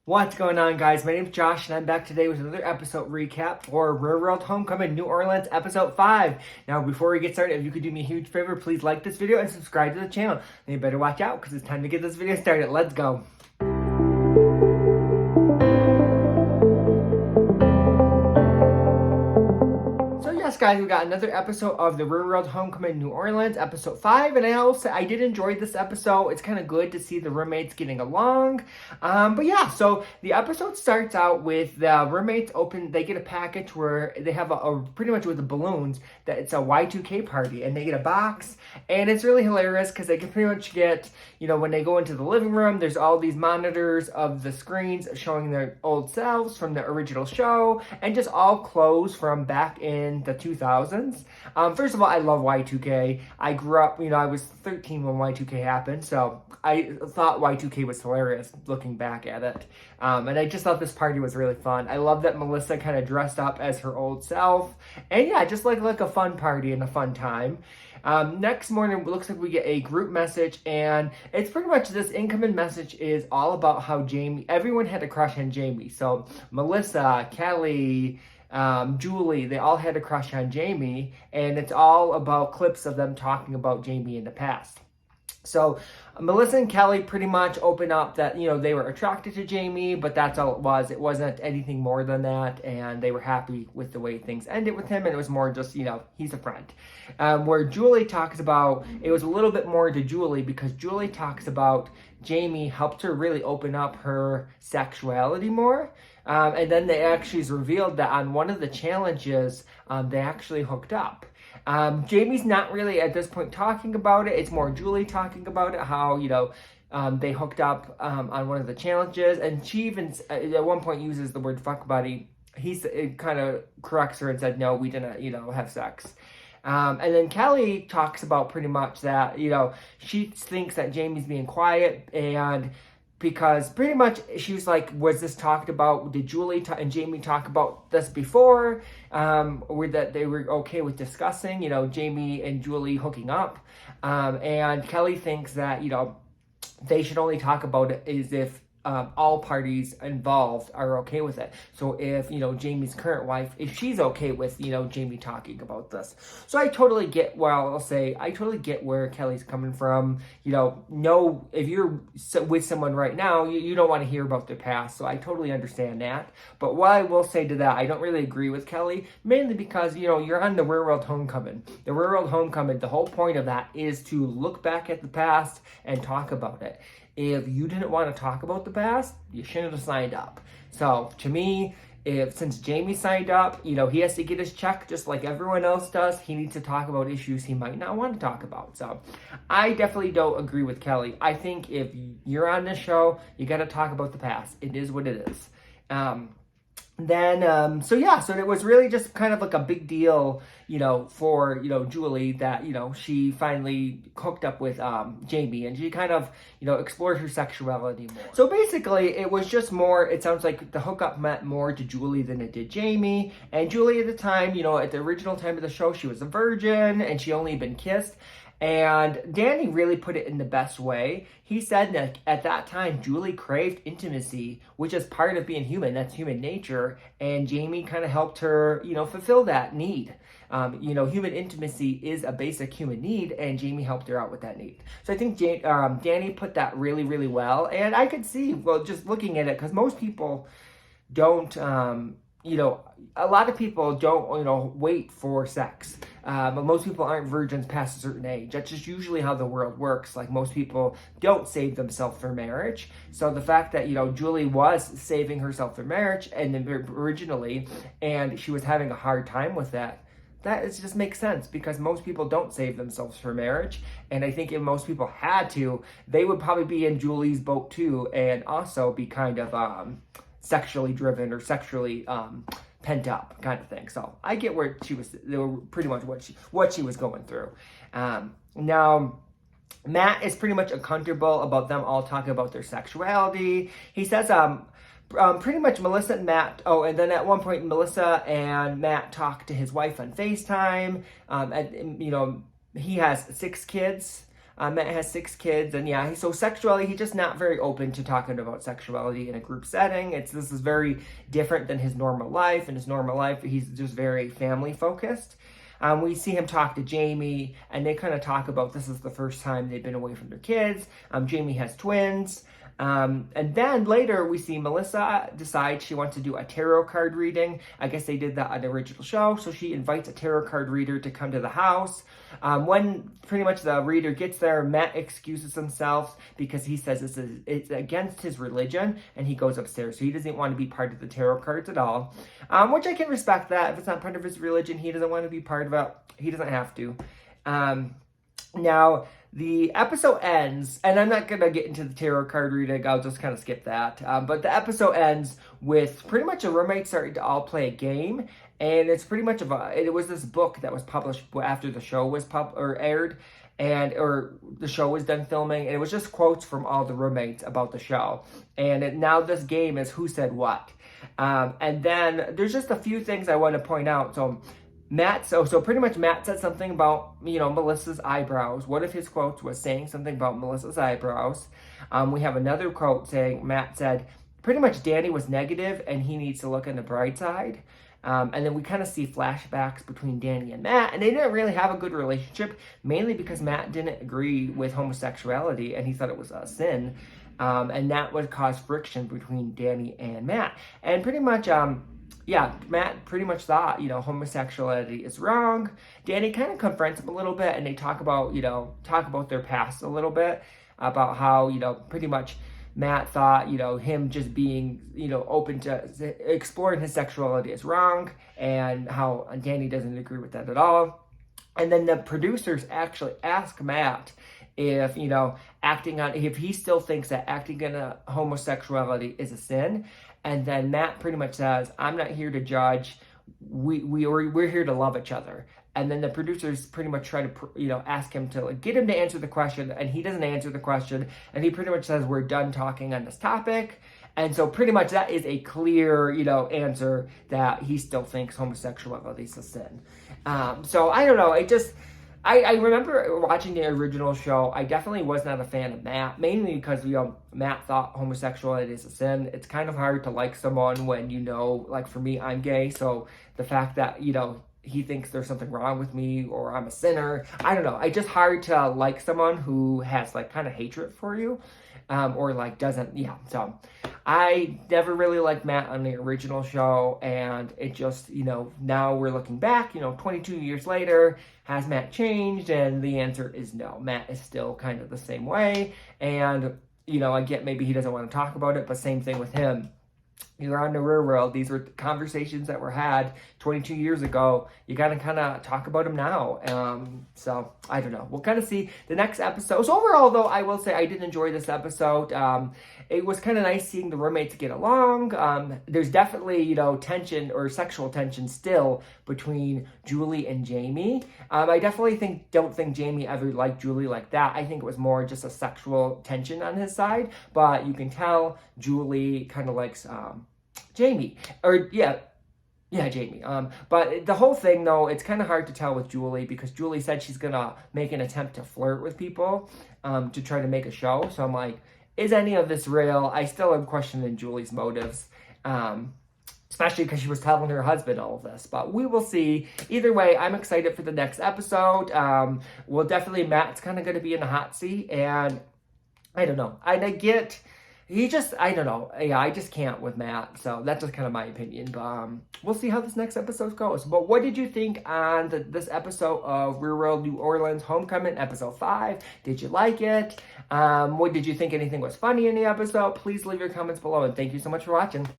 What's going on, guys? My name's Josh, and I'm back today with another episode recap for Real World Homecoming New Orleans Episode 5. Now, before we get started, if you could do me a huge favor, please like this video and subscribe to the channel. And you better watch out, because it's time to get this video started. Let's go. Yes, guys, we got another episode of the Real World Homecoming New Orleans, episode 5, and I did enjoy this episode. It's kind of good to see the roommates getting along. But yeah, so the episode starts out with the roommates they get a package where they have a pretty much with the balloons, that it's a Y2K party, and they get a box, and it's really hilarious because they can pretty much get, when they go into the living room, there's all these monitors of the screens showing their old selves from the original show, and just all clothes from back in the 2000s. First of all, I love Y2K. I grew up, I was 13 when Y2K happened, so I thought Y2K was hilarious looking back at it. And I just thought this party was really fun. I love that Melissa kind of dressed up as her old self. And yeah, just like a fun party and a fun time. Next morning, it looks like we get a group message, and it's pretty much this incoming message is all about how everyone had a crush on Jamie. So Melissa, Kelly, Julie, they all had a crush on Jamie, and it's all about clips of them talking about Jamie in the past. So Melissa and Kelly pretty much open up that, they were attracted to Jamie, but that's all it was. It wasn't anything more than that, and they were happy with the way things ended with him, and it was more just, he's a friend. Where Julie talks about, it was a little bit more to Julie, because Julie talks about Jamie helped her really open up her sexuality more. And then they actually revealed that on one of the challenges, they actually hooked up. Jamie's not really at this point talking about it. It's more Julie talking about it, how, they hooked up on one of the challenges. And she even at one point uses the word fuck buddy. It kind of corrects her and said, no, we didn't, have sex. And then Kelly talks about pretty much that, she thinks that Jamie's being quiet, and because pretty much she was like, was this talked about? Did Julie and Jamie talk about this before? Or that they were okay with discussing, Jamie and Julie hooking up? And Kelly thinks that, they should only talk about it as if all parties involved are okay with it. So if, Jamie's current wife, if she's okay with, Jamie talking about this. So I totally get, I totally get where Kelly's coming from. No, if you're with someone right now, you don't want to hear about their past. So I totally understand that. But what I will say to that, I don't really agree with Kelly, mainly because, you're on the Real World Homecoming. The Real World Homecoming, the whole point of that is to look back at the past and talk about it. If you didn't want to talk about the past, you shouldn't have signed up. So to me, since Jamie signed up, he has to get his check just like everyone else does. He needs to talk about issues he might not want to talk about. So I definitely don't agree with Kelly. I think if you're on this show, you got to talk about the past. It is what it is. So it was really just kind of like a big deal, for, Julie that, she finally hooked up with, Jamie, and she kind of, explored her sexuality more. So basically it was just more, it sounds like the hookup meant more to Julie than it did Jamie. And Julie at the time, at the original time of the show, she was a virgin and she only been kissed. And Danny really put it in the best way. He said that at that time, Julie craved intimacy, which is part of being human. That's human nature. And Jamie kind of helped her, fulfill that need. Human intimacy is a basic human need, and Jamie helped her out with that need. So I think Danny put that really, really well. And I could see, just looking at it, because most people don't, a lot of people don't, wait for sex. But most people aren't virgins past a certain age. That's just usually how the world works. Like, most people don't save themselves for marriage. So the fact that, Julie was saving herself for marriage originally, and she was having a hard time with that, just makes sense, because most people don't save themselves for marriage. And I think if most people had to, they would probably be in Julie's boat too, and also be kind of sexually driven or sexually pent up kind of thing. So I get where they were pretty much what she was going through. Now, Matt is pretty much uncomfortable about them all talking about their sexuality. He says, pretty much Melissa and Matt, and then at one point Melissa and Matt talk to his wife on FaceTime. He has 6 kids. Matt has 6 kids, and yeah, so sexuality, he's just not very open to talking about sexuality in a group setting. This is very different than his normal life. In his normal life, he's just very family focused. We see him talk to Jamie, and they kind of talk about this is the first time they've been away from their kids. Jamie has twins. And then later we see Melissa decide she wants to do a tarot card reading. I guess they did that on the original show. So she invites a tarot card reader to come to the house. When pretty much the reader gets there, Matt excuses himself because he says it's against his religion, and he goes upstairs. So he doesn't want to be part of the tarot cards at all, which I can respect that. If it's not part of his religion, he doesn't want to be part of it. He doesn't have to. Now, the episode ends, and I'm not going to get into the tarot card reading, I'll just kind of skip that. But the episode ends with pretty much a roommate starting to all play a game, and it's pretty much it was this book that was published after the show was aired, or the show was done filming, and it was just quotes from all the roommates about the show. And now this game is who said what. And then there's just a few things I want to point out. So pretty much Matt said something about, Melissa's eyebrows. What if his quote was saying something about Melissa's eyebrows? We have another quote saying, Matt said, pretty much Danny was negative and he needs to look on the bright side. And then we kind of see flashbacks between Danny and Matt, and they didn't really have a good relationship, mainly because Matt didn't agree with homosexuality and he thought it was a sin. And that would cause friction between Danny and Matt. And pretty much, Matt pretty much thought, homosexuality is wrong. Danny kind of confronts him a little bit, and they talk about their past a little bit, about how, pretty much Matt thought, him just being, open to exploring his sexuality is wrong, and how Danny doesn't agree with that at all. And then the producers actually ask Matt if he still thinks that acting in a homosexuality is a sin. And then Matt pretty much says, I'm not here to judge. We're here to love each other. And then the producers pretty much try to, ask him to get him to answer the question, and he doesn't answer the question. And he pretty much says, we're done talking on this topic. And so pretty much that is a clear, answer that he still thinks homosexuality is a sin. So I don't know. I remember watching the original show. I definitely was not a fan of Matt, mainly because, Matt thought homosexuality is a sin. It's kind of hard to like someone when, like for me, I'm gay. So the fact that, he thinks there's something wrong with me or I'm a sinner, I don't know. It's just hard to like someone who has like kind of hatred for you, or like doesn't, So I never really liked Matt on the original show, and it just, now we're looking back, 22 years later, has Matt changed? And the answer is no. Matt is still kind of the same way, and, I get maybe he doesn't want to talk about it, but same thing with him. You're on the real world. These were conversations that were had 22 years ago. You got to kind of talk about them now. So I don't know. We'll kind of see the next episode. So overall, though, I will say I did enjoy this episode. It was kind of nice seeing the roommates get along. There's definitely, tension or sexual tension still between Julie and Jamie. I definitely don't think Jamie ever liked Julie like that. I think it was more just a sexual tension on his side. But you can tell Julie kind of likes Jamie. Jamie. But the whole thing, though, it's kind of hard to tell with Julie because Julie said she's going to make an attempt to flirt with people to try to make a show. So I'm like, is any of this real? I still am questioning Julie's motives, especially because she was telling her husband all of this. But we will see. Either way, I'm excited for the next episode. Matt's kind of going to be in the hot seat, and I don't know. I don't know. Yeah, I just can't with Matt. So that's just kind of my opinion. But we'll see how this next episode goes. But what did you think on this episode of Real World New Orleans Homecoming, episode 5? Did you like it? What did you think anything was funny in the episode? Please leave your comments below. And thank you so much for watching.